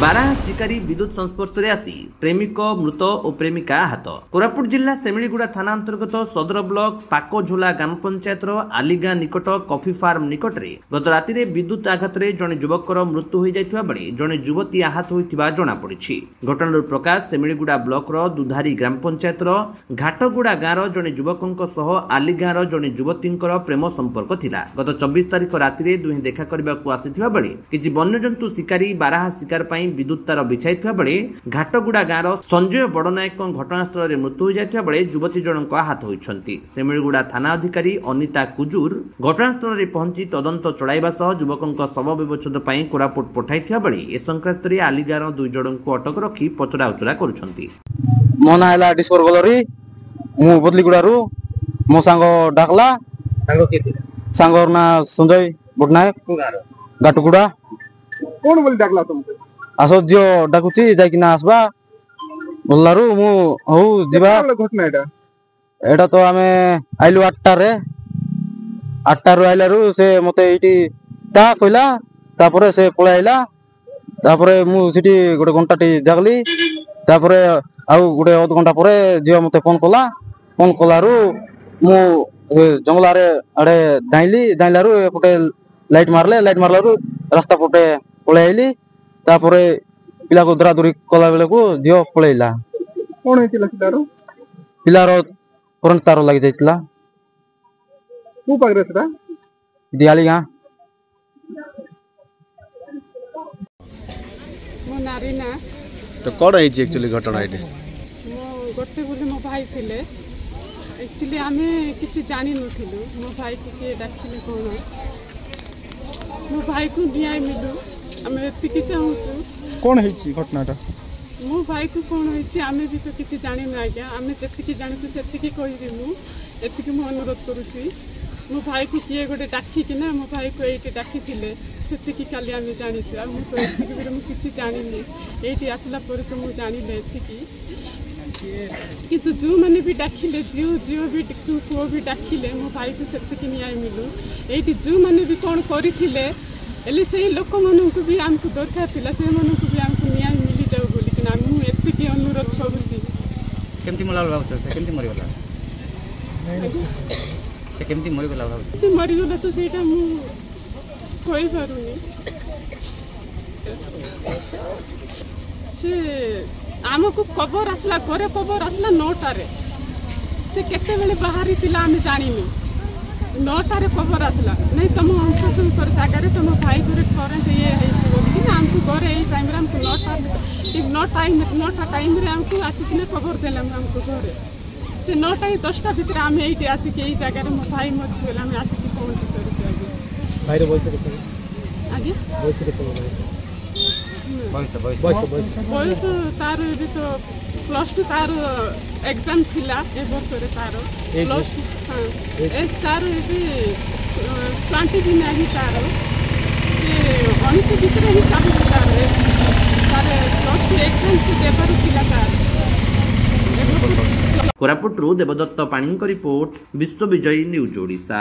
बाराहा शिकारी विद्युत संस्पर्श में आसी प्रेमिक मृत और प्रेमिका आहत। कोरापुट जिला सेमिलीगुड़ा थाना अंतर्गत सदर ब्लॉक पाकोझोला ग्राम पंचायत आलीगां निकट कॉफी फार्म निकट में गत राति विद्युत आघात जड़े युवकर मृत्यु हो जाता बेले जड़े युवती आहत होता जमापड़ी। घटना प्रकाश सेमिलीगुड़ा ब्लॉक दुधारी ग्राम पंचायत घाटगुड़ा गाँव जड़े युवकों आलीगां जड़े युवती प्रेम संपर्क थिला। गत 24 तारिख राति दुहें देखा करने आसीथिबा बेले किछि वन्यजंतु शिकारी बाराहा शिकार पई विद्युत तार बिछाइथिबा बेले घाटगुड़ा गाँव संजय बड़नायक घटनास्थल में मृत्यु हो जाता बेले युवती जनक आहत होइछंती। सेमिलीगुड़ा थाना अधिकारी अनिता कुजूर घटनास्थल में पहुंची तदंत चलाइबा सह युवकों शव व्यवच्छेद पई कोरापुट पठाइथिबा बेले ए संक्रांत में आलीगां दुई जनक अटक रखी पचरा उचरा करुछंती। मो ना हैला डिस्कोर गलरी मु बदलीगुड़ारू मो सांग डाकला सांगर ना संजय बड़नायक घाटगुड़ा कौन बोली डाकला तुमको आसो जियो डाकुची जाइकिना आसबा बोललारू मु हौ जिबा घटना एटा तो आमे आइलु 8टा रे 8टा रो आइलारू से मते इटी ता कहला तापरे से पळे आइला तापरे मु सिटी गोटे घंटाटी जागली तापरे आउ गोटे अध घंटा परे जियो मते फोन कलारू मु जंगला रे आड़े दाइलारू एपटे लाइट मारलारू रास्ता पटे पळे आइली तापरे पिला को दरादरी कला बेले को जियो पळेला। कोन हेतिला पिलार करंट तार लागि जाइतला को पागरे सेटा दियाली गां मो नारीना तो कौन है एक्चुअली घटना एटे मो गोटे बोले मो भाई थिले एक्चुअली आमे किछि जानि नथिलु मो भाई के डाकिले कोन मो भाई को न्याय मिलु आमे एतिकी चाहूछु। कौन हेछि घटनाटा मो भाई को कौन होइछि आमे भी तो किछि जानि ना आज्ञा आमे जेतिकी जानिछु सेतिकी कहि मु एतिकी मो अनुरोध करूछि मो भाई को किए गोटे डाकी कि ना मो भाई को एठी डाकी थिले सेतिकी काली आमे जानिछु आ मु तो एतिकी बिरे मु किछि जानिनी एठी आसला पर तो मु जानिले एतिकी किंतु जो माने भी डाकिले जियो भी को भी डाकिले मो भाई को सेतिकी न्याय मिलु एठी जो माने भी कोन करिथिले एले से लोक मानक भी आमको दरकार थिला से मानक भी आमको न्याय मिली जाऊ बोली कि ना मु एतिकी अनुरोध करूछि। केमती मला भाव से केमती मरि गला से केमती मरि गला भाव केमती मरि गला तो सेटा मु कोइ पारुनी से आमको खबर आसला घरे खबर आसला 9टा रे से केते बेले बाहरी थिला आमे जानिनी 9टा रे खबर आसला नहीं तुम अंशुसन कर जगह तुम भाई घरे करंट ये है बोली ना हमको घरे ए टाइम रे हमको 9टा टाइम रे हमको आसिकिने खबर देला हमको घरे से 9टा 10टा भीतर आम एठी आसिक ए जगह रे मो भाई मर छला हम आसिक पहुंची सरी आगे भाई रे बयस केते आगे बयस केते बयस तार भी तो +2 तार एग्जाम थिला ए वर्ष रे तार प्लस हां एज तार भी 20 दिन आही तार से 19 भीतर ही चालू तार +2 एग्जाम से देबार थिला तार। कोरापुट देवदत्त पाणी रिपोर्ट विश्व विजयी न्यूज ओडिशा।